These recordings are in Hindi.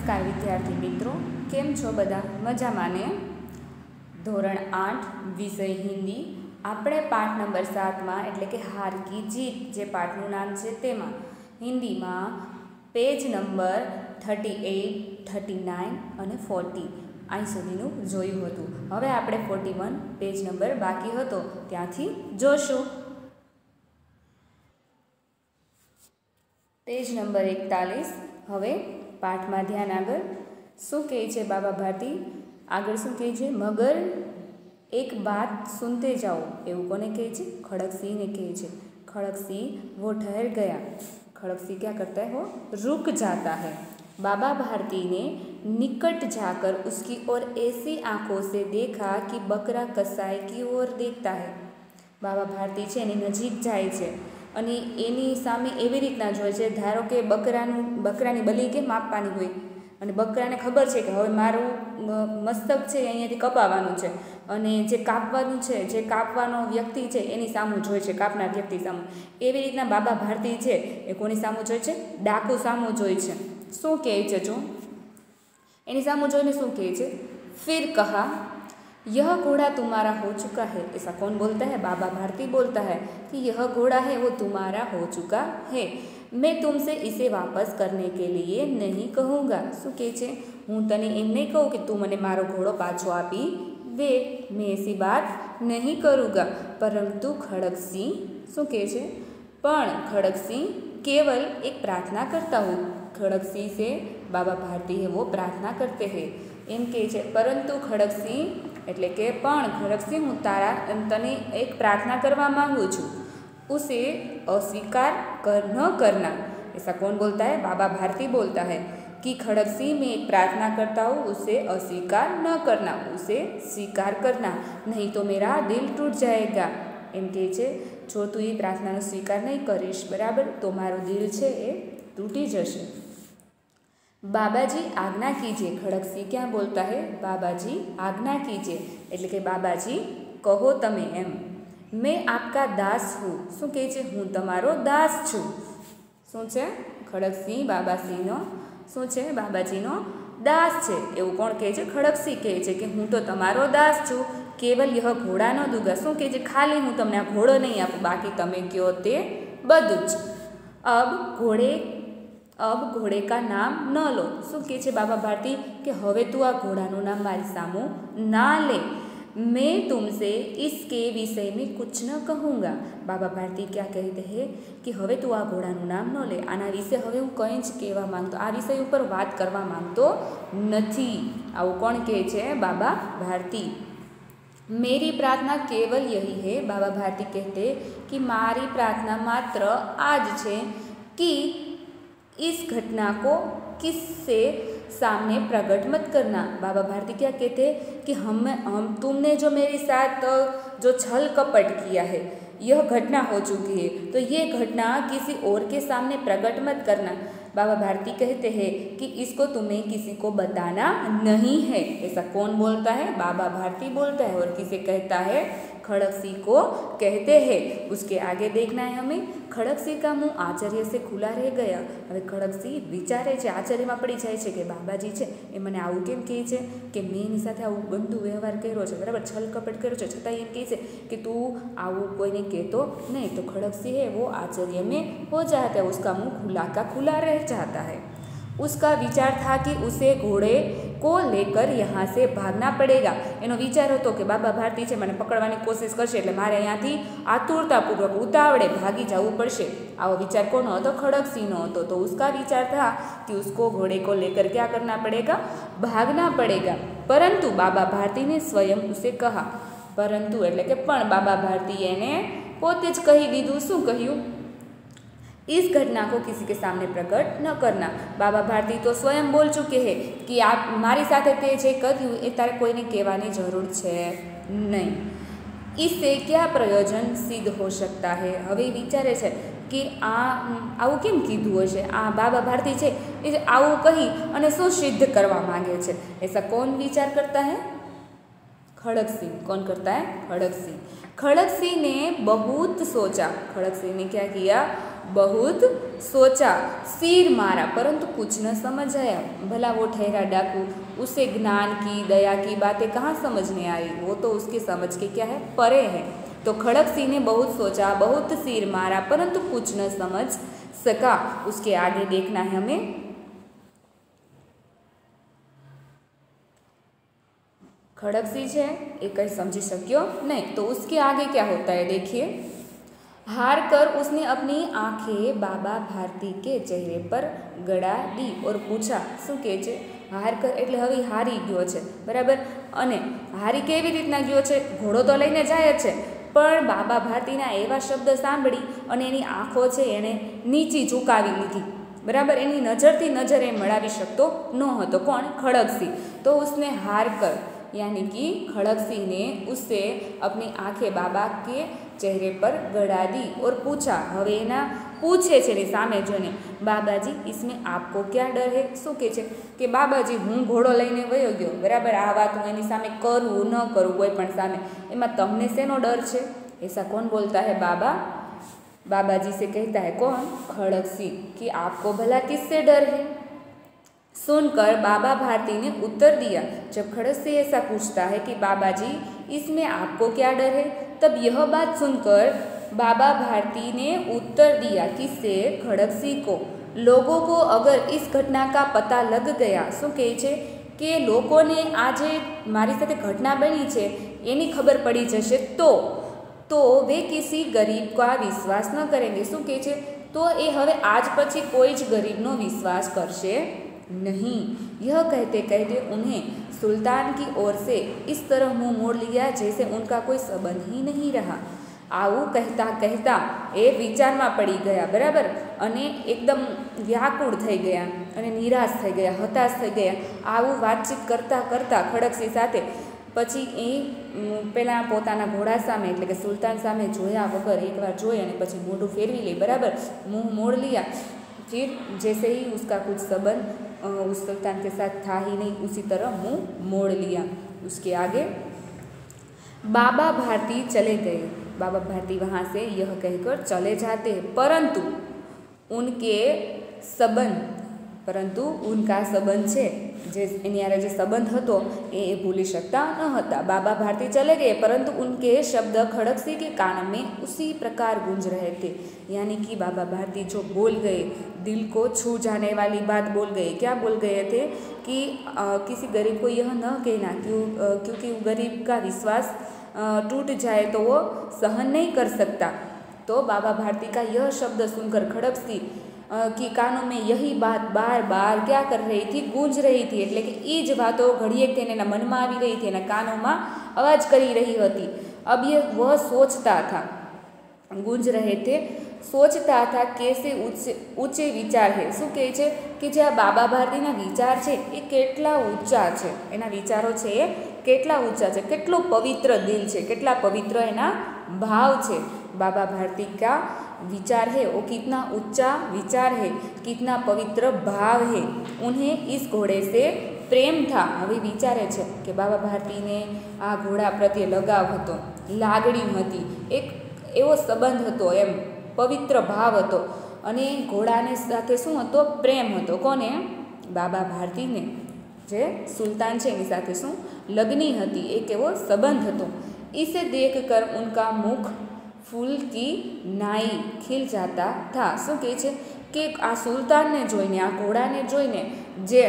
नमस्कार विद्यार्थी मित्रों, केम छो बधा मजामां ने? धोरण 8 विषय हिंदी आपणे पाठ नंबर 7 में एटले के हार की जीत जे पाठनु नाम छे तेमां हिंदी में पेज नंबर 38, 39 अने 40 અહીં સુધીનું જોયું હતું। હવે આપણે 41 પેજ નંબર બાકી હતો ત્યાંથી જોશું। पेज नंबर 41 હવે પાઠમાં ધ્યાન આગળ શું કહે છે બાબા ભારતી આગળ શું કહે છે મગર एक बात सुनते जाओ એવું કોને કહે છે खड़गसिंह કહે છે। खड़गसिंह वो ठहर गया। खड़गसिंह क्या करता है वो रुक जाता है। बाबा भारती ने निकट जाकर उसकी ओर ऐसी आंखों से देखा कि बकरा कसाई की ओर देखता है। बाबा भारती છે એની નજીક જાય છે અને એની સામે એવી રીતના જોવે છે ધારો કે બકરાની બલી કેમ આપવાની હોય અને બકરાને ખબર છે કે હવે મારું મસ્તક છે અહીંયાથી કપાવવાનું છે અને જે કાપવાનું છે જે કાપવાનો વ્યક્તિ છે એની સામું જોઈ છે કાપનાર વ્યક્તિ સામું એવી રીતના બાબા ભારતી છે એ કોની સામું જોઈ છે ડાકુ સામું જોઈ છે। શું કહે છે જો એની સામું જોઈને શું કહે છે फिर कहा यह घोड़ा तुम्हारा हो चुका है। ऐसा कौन बोलता है बाबा भारती बोलता है कि यह घोड़ा है वो तुम्हारा हो चुका है। मैं तुमसे इसे वापस करने के लिए नहीं कहूँगा। शू कहे छे हूँ तने एम नहीं कहूँ कि तू मने मारो घोड़ो पाछो आपी दे। मैं ऐसी बात नहीं करूँगा। परंतु खड़गसिंह शू कहे छे पण खड़गसिंह केवल एक प्रार्थना करता हूँ। खड़गसिंह से बाबा भारती है वो प्रार्थना करते हैं एम कहे छे। परंतु खड़गसिंह एटले के पण खड़गसिंह हूँ तारा तने एक प्रार्थना करवा मांगू छूँ उसे अस्वीकार न करना। ऐसा कौन बोलता है बाबा भारती बोलता है कि खड़गसिंह मैं एक प्रार्थना करता हूँ उसे अस्वीकार न करना उसे स्वीकार करना नहीं तो मेरा दिल टूट जाएगा। एम कहे छे जो तू ये प्रार्थना स्वीकार नहीं करीश बराबर तो मारो दिल है ए तूटी जशे। बाबाजी आज्ञा कीजिए। खड़गसिंह क्या बोलता है बाबाजी आज्ञा कीजिए एटले के बाबाजी कहो तमे एम। मैं आपका दास हूँ। शू कहे छे हूँ तमारो दास छूँ। शू छे खड़गसिंह बाबाजीनो शू छे बाबाजीनो दास छे एवुं कोण कहे छे खड़गसिंह कहे छे कि हूँ तो तमारो दास छूँ केवल यह घोड़ा न दूंगा। शू कहे छे खाली हूँ तमने आ घोड़ो नहीं आपूं बाकी तमे कहो ते बधुं ज। अब घोड़े का नाम न लो। शू कहे छे बाबा भारती कि हवे तू आ घोड़ानुं नाम मारी सामू ना ले। मैं तुमसे इसके विषय में कुछ न कहूँगा। बाबा भारती क्या कहते हैं कि हवे तू आ घोड़ानुं नाम न ले आना विषय हवे हूँ कंई ज कहेवा मांगतो आ विषय पर बात करवा मांगतो नथी। आवुं कोण कहे छे बाबा भारती। मेरी प्रार्थना केवल यही है। बाबा भारती कहते कि मारी प्रार्थना मात्र आज है कि इस घटना को किससे सामने प्रकट मत करना। बाबा भारती क्या कहते हैं कि हम तुमने जो मेरे साथ जो छल कपट किया है यह घटना हो चुकी है तो ये घटना किसी और के सामने प्रकट मत करना। बाबा भारती कहते हैं कि इसको तुम्हें किसी को बताना नहीं है। ऐसा कौन बोलता है बाबा भारती बोलता है और किसे कहता है खड़गसिंह को कहते हैं। उसके आगे देखना है हमें। खड़गसिंह का मुंह आश्चर्य से खुला रह गया। हवे खड़गसिंह विचारे छे आश्चर्यमां पड़ी जाय छे कि बाबाजी छे ए मने आवुं केम कहे छे कि मैं एनी साथे आवुं गंदू व्यवहार कर्यो छे बराबर छल कपट कर्यो छे छतांय एम कहे छे कि तू आवुं कोईने कहेतो नहीं। तो खड़गसिंह है वो आश्चर्य में हो जाता है उसका मुंह खुला का खुला रह जाता है। उसका विचार था कि उसे घोड़े को लेकर यहाँ से भागना पड़ेगा। एनो विचार हतो कि बाबा भारती छे मने पकड़वानी कोशिश करशे एटले मारे अहींयाथी आतुरतापूर्वक उतावळे भागी जवुं पड़शे। आवो विचार कोनो हतो खड़गसिंहनो हतो। तो उसका विचार था कि उसको घोड़े को लेकर क्या करना पड़ेगा भागना पड़ेगा। परंतु बाबा भारती ने स्वयं उसे कहा परंतु एटले कि पण बाबा भारती एने पोते ज कही दीधुं। शुं कह्युं इस घटना को किसी के सामने प्रकट न करना। बाबा भारती तो स्वयं बोल चुके हैं कि आप मारी साथे ते जे कर्युं ए तारे कोईने कहेवानी जरूर छे नहीं। इससे क्या प्रयोजन सिद्ध हो सकता है। हवे विचारे छे कि आवुं केम कीधुं हशे आ बाबा भारती छे ए आवुं कही अने शुं सिद्ध करवा मांगे छे। ऐसा कौन विचार करता है खड़गसिंह। कौन करता है खड़गसिंह। खड़गसिंह ने बहुत सोचा। खड़गसिंह ने क्या किया बहुत सोचा, सिर मारा परंतु कुछ न समझ आया। भला वो ठहरा डाकू, उसे ज्ञान की दया की बातें कहाँ समझने आई, वो तो उसके समझ के क्या है, परे है। तो खड़क सिंह ने बहुत सोचा, बहुत सिर मारा परंतु कुछ न समझ सका। उसके आगे देखना है हमें। खड़क सिंह है ये कहीं समझी सक्यो नहीं, तो उसके आगे क्या होता है देखिए। हार कर उसने अपनी आंखें बाबा भारती के चेहरे पर गड़ा दी और पूछा, શું કહે છે? હાર કર એટલે હવે હારી ગયો છે, બરાબર। અને હારી કેવી રીતના ગયો છે? ઘોડો તો લઈને જાય છે, પણ બાબા ભારતીના એવા શબ્દ સાંભળી અને એની આંખો છે એણે નીચી ઝુકાવી લીધી, બરાબર। એની નજરથી નજર એ મળાવી શકતો ન હતો। કોણ? ખડકસિંહ। તો उसने हार कर यानी कि खड़क सिंह ने उससे अपनी आंखें बाबा के चेहरे पर गड़ा दी और पूछा। हवे एना पूछे छे सामे जोने, बाबाजी इसमें आपको क्या डर है? શું કહે છે કે બાબાજી હું ઘોડો લઈને વયો ગયો, બરાબર, આ વાત હું એની સામે કરું ન કરું કોઈ પણ સામે, એમાં તમને શેનો ડર છે? ऐसा कौन बोलता है? बाबा। बाबाजी से कहता है कौन? खड़क सिंह कि आपको भला किससे डर है? सुनकर बाबा भारती ने उत्तर दिया। जब खड़क सिंह ऐसा पूछता है कि बाबाजी इसमें आपको क्या डर है, तब यह बात सुनकर बाबा भारती ने उत्तर दिया किससे? खड़क सिंह को। लोगों को अगर इस घटना का पता लग गया, શું કહે છે કે લોકોને આજે મારી સાથે ઘટના બની છે એની ખબર પડી જશે तो वे किसी गरीब का विश्वास न करेंगे। શું કહે છે? तो ये હવે આજ પછી કોઈ જ ગરીબનો વિશ્વાસ કરશે नहीं। यह कहते कहते उन्हें सुल्तान की ओर से इस तरह मुंह मोड़ लिया जैसे उनका कोई संबंध ही नहीं रहा। आવું कहता कहता એ વિચારમાં પડી ગયા, બરાબર, અને એકદમ વ્યાકુળ થઈ ગયા અને નિરાશ થઈ ગયા, હતાશ થઈ ગયા। આવું વાતચીત કરતાં કરતાં ખડકસિંહ સાથે પછી એ પહેલાં પોતાના ઘોડા સામે એટલે કે સુલતાન સામે જોયા વગર એકવાર જોઈ અને પછી મોઢું ફેરવી લે, બરાબર, मुंह मोड़ लिया। फिर जैसे ही उसका कुछ संबंध उस सुल्तान के साथ था ही नहीं, उसी तरह मुंह मोड़ लिया। उसके आगे बाबा भारती चले गए। बाबा भारती वहाँ से यह कहकर चले जाते हैं, परंतु उनका संबंध છે જે એની હારે જે સંબંધ હતો એ ભૂલી શકતા ન હતા। बाबा भारती चले गए परंतु उनके शब्द खड़क सिंह के कान में उसी प्रकार गूंज रहे थे। यानी कि बाबा भारती जो बोल गए, दिल को छू जाने वाली बात बोल गए। क्या बोल गए थे कि किसी गरीब को यह न कहना क्योंकि गरीब का विश्वास टूट जाए तो वो सहन नहीं कर सकता। तो बाबा भारती का यह शब्द सुनकर खड़क सिंह की कानों में यही बात बार बार क्या कर रही थी? गूंज रही थी। એટલે કે એ જ વાતો ઘડીએ તેને એના મનમાં આવી રહી थी, એના કાનોમાં અવાજ કરી રહી હતી। अब ये वह सोचता था, गूंज रहे थे, सोचता था कैसे ऊंचे विचार है। શું કહે છે કે જે આ બાબા ભારતીના વિચાર છે એ કેટલા ઊંચા છે, એના વિચારો છે એ કેટલા ઊંચા છે, કેટલો પવિત્ર દિલ છે, કેટલા પવિત્ર એના भाव છે। बाबा भारती का विचार है वो कितना ऊंचा विचार है, कितना पवित्र भाव है। उन्हें इस घोड़े से प्रेम था। હવે વિચારે છે કે બાબા ભારતીને આ ઘોડા પ્રત્યે લગાવ હતો, લાગણી હતી, એક એવો સંબંધ હતો, એમ પવિત્ર ભાવ હતો અને ઘોડાને સાથે શું હતો? પ્રેમ હતો। કોને? બાબા ભારતીને। જે સુલતાન છે એની સાથે શું લગ્ની હતી, એક એવો સંબંધ હતો। इसे देखकर उनका मुख फूल की नाई खिल जाता था। શું કહે છે કે આ સુલતાનને જોઈને, આ ઘોડાને જોઈને જે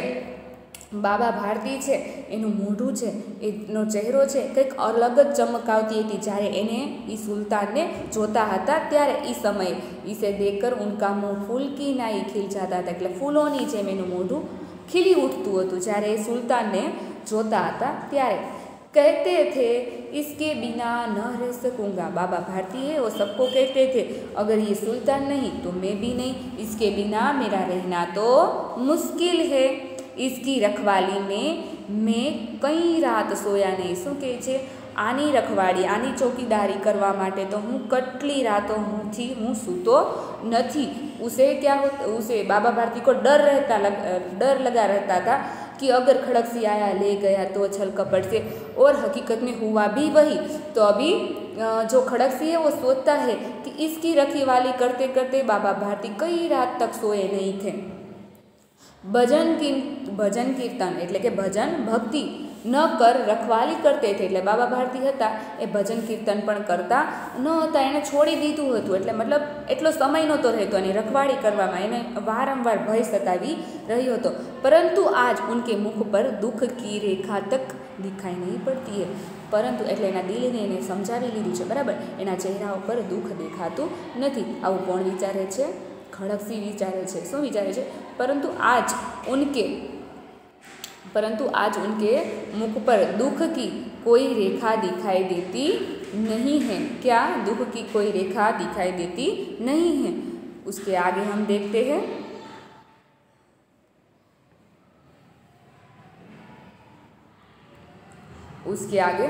બાબા ભારતી છે એનું મોઢું છે, એનો ચહેરો છે કંઈક અલગ જ ચમકાવતી હતી જ્યારે એને એ સુલતાનને જોતા હતા ત્યારે। એ સમયે इसे देखकर उनका मुंह फूल की नाई खिल जाता था, એટલે ફૂલોની જેમ એનું મોઢું ખીલી ઉઠતું હતું જ્યારે એ સુલતાનને જોતા હતા ત્યારે। कहते थे इसके बिना न रह सकूँगा। बाबा भारती है वो सबको कहते थे अगर ये सुल्तान नहीं तो मैं भी नहीं, इसके बिना मेरा रहना तो मुश्किल है। इसकी रखवाली में मैं कई रात सोया नहीं। શું કહે છે? આની રખવાડી, આની ચોકીદારી કરવા માટે તો હું કેટલી રાતો હું સૂતો નથી। उसे क्या होता, उसे बाबा भारती को डर लगा रहता था कि अगर खड़क सिंह आया ले गया तो छल कपट से, और हकीकत में हुआ भी वही। तो अभी जो खड़क सिंह है वो सोचता है कि इसकी रखवाली करते करते बाबा भारती कई रात तक सोए नहीं थे। भजन कीर्तन એટલે કે ભજન ભક્તિ ન કર રખવાલી કરતે थे, એટલે બાબા ભારતી હતા એ ભજન કીર્તન પણ કરતા ન હતા, એણે છોડી દીધું હતું, એટલે મતલબ એટલો સમય નહોતો રહેતો અને રખવાળી કરવામાં એને વારંવાર ભય સતાવી રહ્યો હતો। પરંતુ આજ ઉનકે મુખ પર દુઃખ की रेखा तक दिखाई नहीं पड़ती है, પરંતુ એટલે એના દિલને એને સમજાવી લીધું છે, બરાબર, એના ચહેરા ઉપર દુઃખ દેખાતું નથી। આવું કોણ વિચારે છે? खड़क सिंह विचारे छे। शू विचारे छे? परंतु आज उनके मुख पर दुख की कोई रेखा दिखाई देती नहीं है। क्या? दुख की कोई रेखा दिखाई देती नहीं है। उसके आगे हम देखते हैं, उसके आगे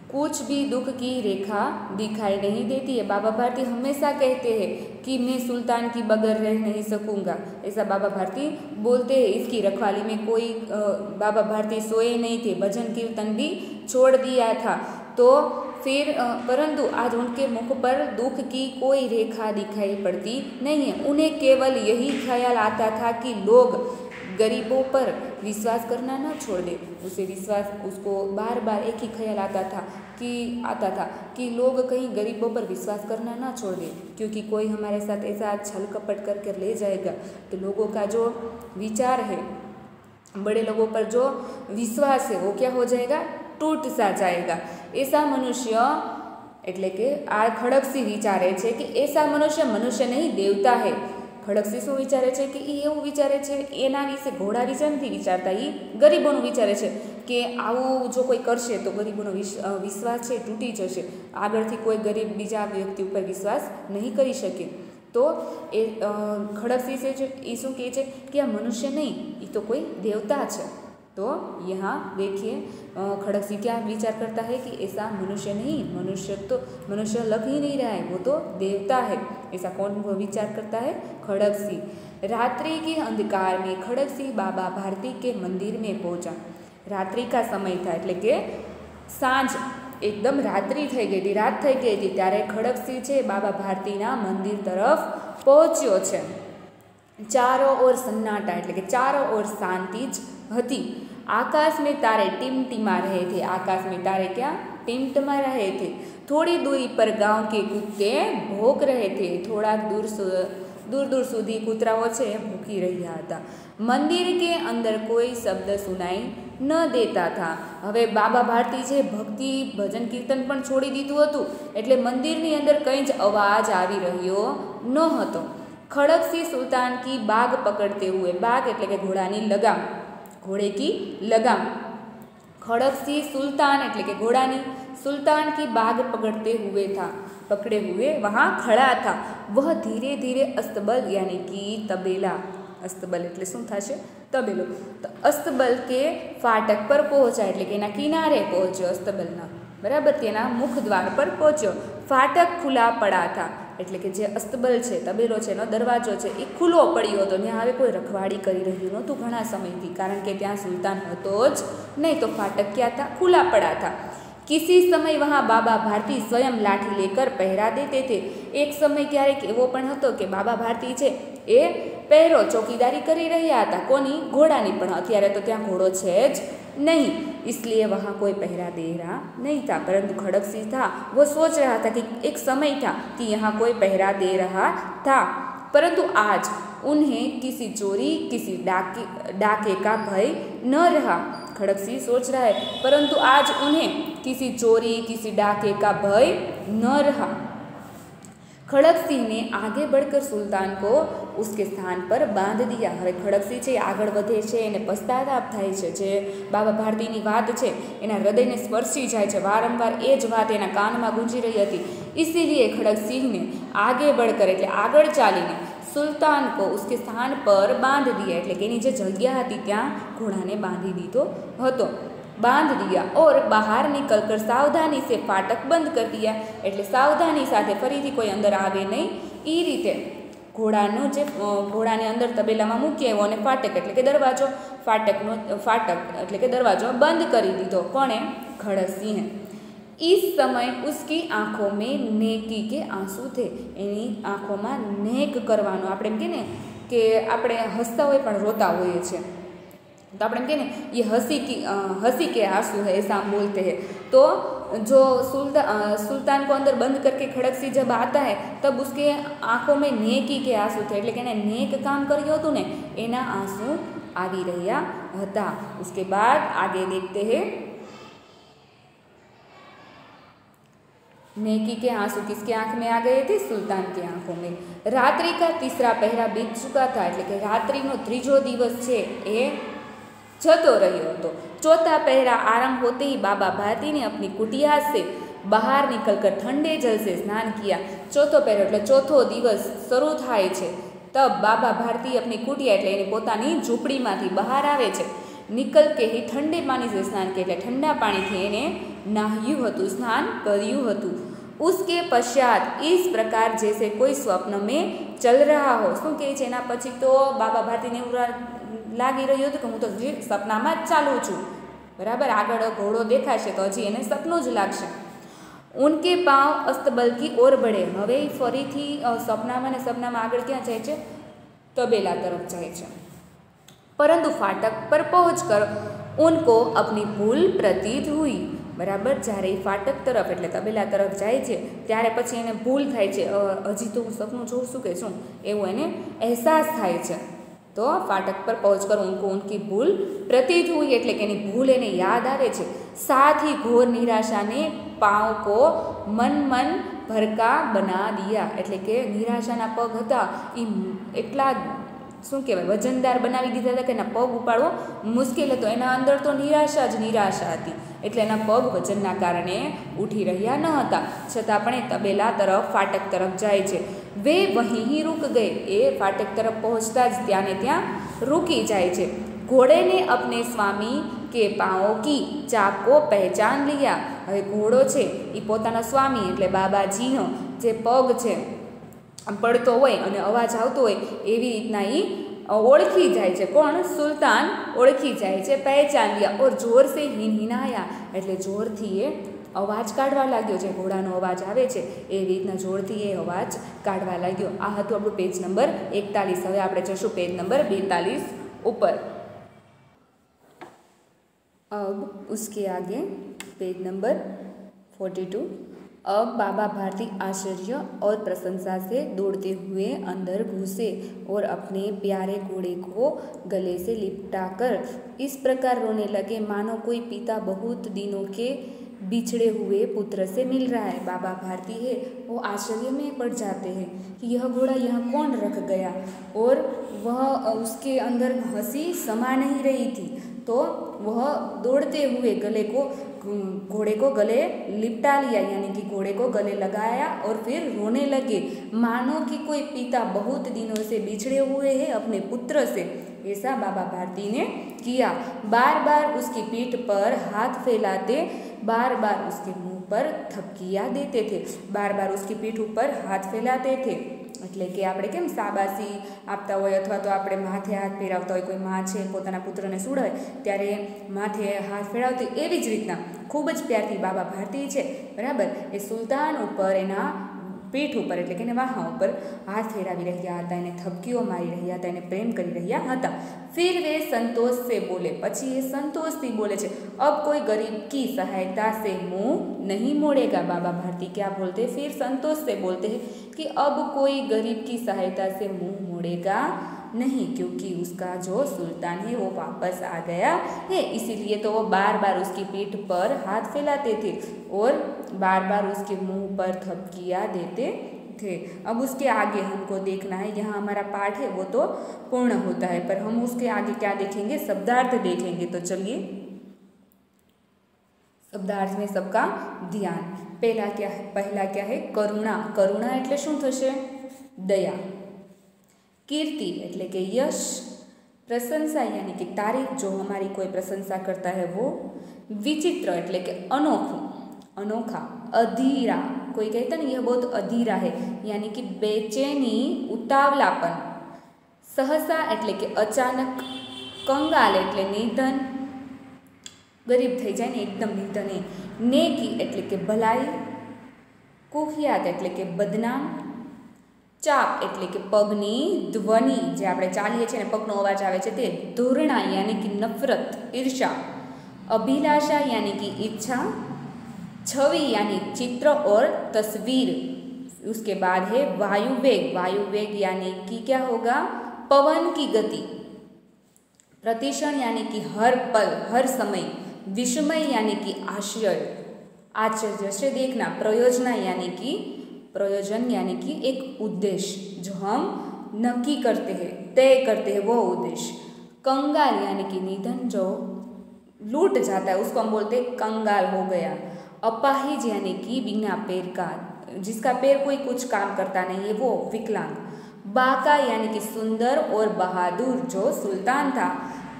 कुछ भी दुख की रेखा दिखाई नहीं देती है। बाबा भारती हमेशा कहते हैं कि मैं सुल्तान की बगैर रह नहीं सकूँगा, ऐसा बाबा भारती बोलते हैं। इसकी रखवाली में कोई बाबा भारती सोए नहीं थे, भजन कीर्तन भी छोड़ दिया था। तो फिर परंतु आज उनके मुख पर दुख की कोई रेखा दिखाई पड़ती नहीं है। उन्हें केवल यही ख्याल आता था कि लोग गरीबों पर विश्वास करना ना छोड़ दे। उसको बार बार एक ही ख्याल आता था कि लोग कहीं गरीबों पर विश्वास करना ना छोड़ दे, क्योंकि कोई हमारे साथ ऐसा छल कपट करके ले जाएगा तो लोगों का जो विचार है, बड़े लोगों पर जो विश्वास है वो क्या हो जाएगा? टूट सा जाएगा। ऐसा मनुष्य એટલે કે આ ખડક સિંહ વિચારે છે કે ऐसा મનુષ્ય નહીં દેવતા है। खड़क सिंह શું વિચારે છે કે એ એવું વિચારે છે, એના વિશે ઘોડા વિશે નથી વિચારતા, એ ગરીબોનું વિચારે છે કે આવું જો કોઈ કરશે તો ગરીબોનો વિશ્વાસ છે તૂટી જશે, આગળથી કોઈ ગરીબ બીજા વ્યક્તિ ઉપર વિશ્વાસ નહીં કરી શકે। તો એ ખડક સિંહ છે એ શું કહે છે કે આ મનુષ્ય નહીં, એ તો કોઈ દેવતા છે। तो यहाँ देखिए खड़क सिंह क्या विचार करता है कि ऐसा मनुष्य नहीं, मनुष्य लग ही नहीं रहा है, वो तो देवता है। ऐसा कौन वो विचार करता है? खड़क सिंह। रात्रि के अंधकार में खड़क सिंह बाबा भारती के मंदिर में पहुँचा। रात्रि का समय था એટલે કે સાંજ એકદમ રાત્રિ થઈ ગઈ હતી, રાત થઈ ગઈ હતી, ત્યારે ખડક સિંહ છે બાબા ભારતીના મંદિર તરફ પહોંચ્યો છે। ચારો ઓર સન્નાટા એટલે કે ચારો ઓર શાંતિ જ હતી। आकाश में तारे टिमटिमा रहे थे। आकाश में तारे क्या? टिमटिमा रहे थे। थोड़ी दूरी पर गांव के कुत्ते भौंक रहे थे। थोड़ा दूर सुधी कूतराओ छे भूखी रह्या था। मंदिर के अंदर कोई शब्द सुनाई न देता था। हवे बाबा भारती छे भक्ति भजन कीर्तन पण छोड़ी दीधुं हतुं, एटले मंदिरनी अंदर कंई ज अवाज आवी रह्यो न हतो। खड़क सिंह सुल्तान की बाग पकड़ते हुए, बाग एटले के घोड़ानी लगाम, घोड़े की लगाम, खड़क सिंह सुल्तान एटले के घोड़ानी सुल्तान की बाग पकड़े हुए वहाँ खड़ा था। वह धीरे धीरे अस्तबल यानी कि तबेला, अस्तबल एटले शुं थशे? तबेलो। तो अस्तबल के फाटक पर पहुँचा एटले के एना किनारे पहुँच्यो, अस्तबलना बराबर तेना मुख द्वार पर पहुँच्यो। फाटक खुला पड़ा था એટલે કે જે અસ્તબલ છે, તબેલો છે, એનો દરવાજો છે એ ખુલ્લો પડ્યો હતો। ત્યાં હવે કોઈ રખવાડી કરી રહ્યું નહોતું ઘણા સમયથી, કારણ કે ત્યાં સુલ્તાન હતો જ નહીં। તો फाटक क्या था? खुला पड़ा था। किसी समय वहाँ बाबा भारती स्वयं लाठी लेकर पहरा देते थे। एक समय क्यारेक एवो पण हतो कि बाबा भारती छे ए पहरो चौकीदारी करी रह्या हता। कोनी? घोड़ानी। पण अत्यारे तो त्यां घोड़ो छे ज नहीं, इसलिए वहाँ कोई पहरा दे रहा नहीं था। परंतु खड़क सिंह था वो सोच रहा था कि एक समय था कि यहाँ कोई पहरा दे रहा था, परंतु आज उन्हें किसी चोरी किसी डाके का भय न रहा। खड़क सिंह सोच रहा है परंतु आज उन्हें किसी चोरी किसी डाके का भय न रहा। खड़क सिंह ने आगे बढ़कर सुल्तान को उसके स्थान पर बांध दिया। हवे खड़क सिंह छे आगळ वधे छे एने पश्चाताप थाय छे, जे बाबा भारतीनी वात छे एना हृदयने स्पर्शी जाय छे, वारंवार ए ज वात एना कानमा गूंजी रही हती। इसीलिए खड़क सिंह ने आगे बढ़कर एटले आगळ चालीने सुल्तान को उसके स्थान पर बांध दिया, एटले के एनी जे जग्या हती त्यां घोड़ाने बांधी दीधो हतो, बांध दिया और बाहर निकलकर सावधानी से फाटक बंद कर दिया। एटले सावधानी साथे फरीथी कोई अंदर आवे नहीं, ई रीते घोड़ानो जे घोड़ाने अंदर तबेलामां मूकी आव्यो अने फाटक एटले के दरवाजो फाटक એટલે કે દરવાજો બંધ કરી દીધો. કોણે? ખડકસિંહે. इस समय उसकी आँखों में नेकी के आंसू थे. એની આંખોમાં નેક કરવાનો, આપણે એમ કે ને કે આપણે હસતા હોય પણ રોતા હોઈએ છીએ, तो આપણે એમ કે ને ये हंसी के आंसू है, ऐसा हम बोलते हैं. तो जो सुल्तान को अंदर बंद करके खड़कसिंह जब आता है तब उसके आँखों में नेकी के आंसू थे, એટલે કે એને નેક કામ કર્યું હતું ને એના આંસू આવી રહ્યા હતા. उसके बाद आगे देखते हैं. नेकी के आंसू किसके आंख में आ गए थे? सुल्तान के आंखों में. रात्रि का तीसरा पहरा बीत चुका था, એટલે કે રાત્રિનો ત્રીજો દિવસ છે એ जतो रह्यो तो. चौथा पहरा आरंभ होते ही बाबा भारती ने अपनी कुटिया से बाहर निकलकर ठंडे जल से स्नान किया. चौथो पहरो એટલે ચોથો દિવસ શરૂ થાય છે तब बाबा भारती अपनी कुटिया એટલે એની પોતાની ઝૂંપડીમાંથી બહાર આવે છે. निकल के ही ठंडे पानी से स्नान किया એટલે ठंडा पानीથી એને નાહ્યું હતું, સ્નાન કર્યું હતું. उसके पश्चात इस प्रकार जैसे कोई स्वप्न में चल रहा हो. શું કહે છે એના પછી તો બાબા ભારતીને એવું લાગી રહ્યું હતું કે હું તો સપનામાં જ ચાલું છું. બરાબર, આગળ ઘોડો દેખાશે તો હજી એને સપનું જ લાગશે. ઉનકે પાँव અસ્તબલ की ओर बढ़े. હવે ફરીથી સપનામાં ને સપનામાં આગળ ક્યાં જાય છે? તબેલા તરફ જાય છે. परंतु फाटक पर पहुंचकर उनको अपनी भूल प्रतीत हुई. बराबर, જ્યારે ફાટક તરફ એટલે તબેલા તરફ જાય છે ત્યારે પછી એને ભૂલ થાય છે, હજી તો હું સપનું જોઉં છું કે શું, એવું એને અહેસાસ થાય છે. तो फाटक पर पहुंचकर उनको उनकी भूल प्रतीत हुई એટલે કે એની ભૂલ એને યાદ આવે છે. साथ ही घोर निराशा ने पाँव को मन भरका बना दिया. એટલે કે નિરાશાના પગ હતા એ એટલા શું કહેવાય વજનદાર બનાવી દીધા હતા કે એના પગ ઉપાડવો મુશ્કેલ હતો. એના અંદર તો નિરાશા જ નિરાશા હતી, એટલે એના પગ વજનના કારણે ઉઠી રહ્યા ન હતા. છતાં પણ એ તબેલા તરફ ફાટક તરફ જાય છે. वे वहीं ही रुक गए. એ ફાટક તરફ પહોંચતા જ ત્યાં ને ત્યાં રૂકી જાય છે. घोड़े ने अपने स्वामी के पाँव की चाक को पहचान लिया. હવે ઘોડો છે એ પોતાના સ્વામી એટલે બાબાજીનો જે પગ છે પડતો હોય અને અવાજ આવતો હોય એવી રીતના એ ઓળખી જાય છે. કોણ? સુલતાન ઓળખી જાય છે. પહેચાન લિયા ઓર જોર સે હિનહિનાયા એટલે જોરથી એ અવાજ કાઢવા લાગ્યો. જે ઘોડાનો અવાજ આવે છે એવી રીતના જોરથી એ અવાજ કાઢવા લાગ્યો. આ હતું આપણું પેજ નંબર 41. હવે આપણે જશું પેજ નંબર 42 ઉપર. अब उसके आगे पेज नंबर 42. अब बाबा भारती आश्चर्य और प्रशंसा से दौड़ते हुए अंदर घुसे और अपने प्यारे घोड़े को गले से लिपटाकर इस प्रकार रोने लगे मानो कोई पिता बहुत दिनों के बिछड़े हुए पुत्र से मिल रहा है. बाबा भारती है वो आश्चर्य में पड़ जाते हैं कि यह घोड़ा यहाँ कौन रख गया, और वह उसके अंदर हंसी समा नहीं रही थी. तो वह दौड़ते हुए घोड़े को गले लिपटा लिया, यानी कि घोड़े को गले लगाया और फिर रोने लगे मानो कि कोई पिता बहुत दिनों से बिछड़े हुए हैं अपने पुत्र से. ऐसा बाबा भारती ने किया. बार बार उसकी पीठ पर हाथ फैलाते, बार बार उसके मुंह पर थपकियाँ देते थे. बार बार उसकी पीठ ऊपर हाथ फैलाते थे. એટલે કે આપણે કેમ શાબાશી આપતા હોય અથવા તો આપણે માથે હાથ ફેરવતા હોય, કોઈ માં છે પોતાના પુત્રને સુડાવે ત્યારે માથે હાથ ફેરવતી, એવી જ રીતના ખૂબ જ પ્યારથી બાબા ભારતી છે બરાબર એ સુલતાન ઉપર એના પીઠ ઉપર એટલે કે એને વાહા ઉપર હાથ ફેરાવી રહ્યા હતા, એને થપકીઓ મારી રહ્યા હતા, એને પ્રેમ કરી રહ્યા હતા. फिर वे संतोष से बोले. પછી એ સંતોષથી બોલે છે. अब कोई गरीब की सहायता से मुंह नहीं मोड़ेगा. बाबा भारती क्या बोलते हैं? फिर संतोष से बोलते हैं कि अब कोई गरीब की सहायता से मुंह मोड़ेगा नहीं, क्योंकि उसका जो सुल्तान है वो वापस आ गया है. इसीलिए तो वो बार बार उसकी पीठ पर हाथ फैलाते थे और बार बार उसके मुंह पर थपकियाँ देते थे. अब उसके आगे हमको देखना है, यहाँ हमारा पाठ है वो तो पूर्ण होता है, पर हम उसके आगे क्या देखेंगे? शब्दार्थ देखेंगे. तो चलिए शब्दार्थ में सबका ध्यान. पहला क्या है? करुणा. करुणा એટલે શું થશે? દયા. कीर्ति એટલે કે यश. प्रशंसा यानी कि तारीफ, जो हमारी कोई प्रशंसा करता है वो. विचित्र એટલે કે अनोखा. अनोखा. अधीरा, कोई कहता नहीं यह बहुत अधीरा है, यानी कि बेचैनी, उतावलापन. सहसा એટલે કે अचानक. કંગાલ એટલે નિધન, ગરીબ થઈ જાય ને એકદમ નિધન એ. નેકી એટલે કે ભલાઈ. કુખ્યાત એટલે કે બદનામ. ચાપ એટલે કે પગની ધ્વનિ, જે આપણે ચાલીએ છીએ ને પગનો અવાજ આવે છે તે. ધૂર્ણા યાની કે નફરત, ઈર્ષા. अभिलाषा यानी कि इच्छा. छवि यानी चित्र और तस्वीर. उसके बाद है वायुवेग. वायुवेग यानी कि क्या होगा, पवन की गति. प्रतिक्षण यानी कि हर पल हर समय. विस्मय यानी कि आश्चर्य, आश्चर्य से देखना. प्रयोजना यानी कि प्रयोजन यानी कि एक उद्देश्य जो हम नक्की करते हैं, तय करते हैं, वो उद्देश्य. कंगाल यानी कि निधन, जो लूट जाता है उसको हम बोलते हैं कंगाल हो गया. अपाहिज यानी कि बिना पैर का, जिसका पैर कोई कुछ काम करता नहीं है, वो विकलांग. बाका यानी कि सुंदर और बहादुर, जो सुल्तान था.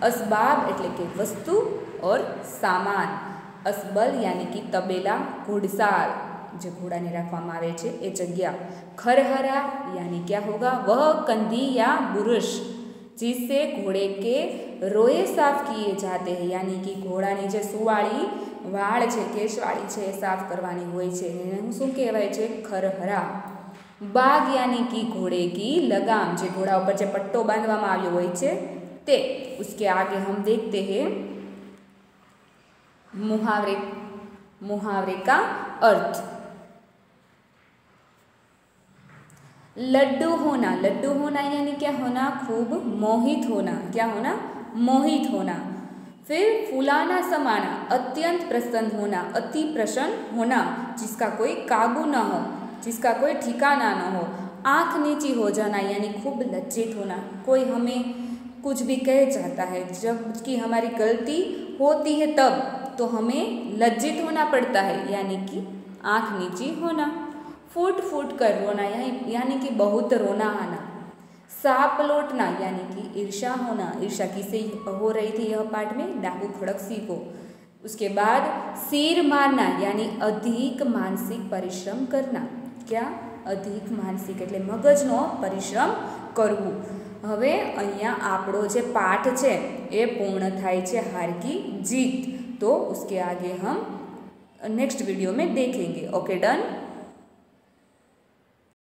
असबाब એટલે કે વસ્તુ और सामान. असबल यानी कि तबेला, घुड़साल, जो घोड़ा ने रखवामां आवे छे ए जग्या. खरहरा यानी क्या होगा, वह कंधी या बुरुश जिससे घोड़े के रोए साफ किए जाते हैं. यानी कि घोड़ानी जे सुवाड़ी वाळ छे, केशवाड़ी छे, साफ करवानी होय छे, एने शुं कहेवाय छे, खरहरा. बाग यानी कि घोड़े की लगाम, जे घोड़ा ऊपर जे पट्टो बांधवामां आव्यो होय छे ते. उसके आगे हम देखते हैं मुहावरे. मुहावरे का अर्थ. लड्डू होना. लड्डू होना यानी क्या होना, खूब मोहित होना. क्या होना, मोहित होना. फिर फुलाना समाना, अत्यंत प्रसन्न होना, अति प्रसन्न होना, जिसका कोई काबू न हो, जिसका कोई ठिकाना न हो. आँख नीची हो जाना यानी खूब लज्जित होना. कोई हमें कुछ भी कह जाता है, जबकि हमारी गलती होती है तब तो हमें लज्जित होना पड़ता है, यानी कि आँख नीची होना. फूट फूट कर रोना यानी कि बहुत रोना आना. सांप लौटना यानी कि ईर्षा होना. ईर्षा किसे हो रही थी यह पाठ में, डाकू खड़कसी को. उसके बाद सिर मारना यानी अधिक मानसिक परिश्रम करना. क्या, अधिक मानसिक એટલે મગજનો પરિશ્રમ કરવું. હવે અહીંયા આપણો જે પાઠ છે એ પૂર્ણ થાય છે, હાર की जीत. तो उसके आगे हम नेक्स्ट वीडियो में देखेंगे. Okay, done.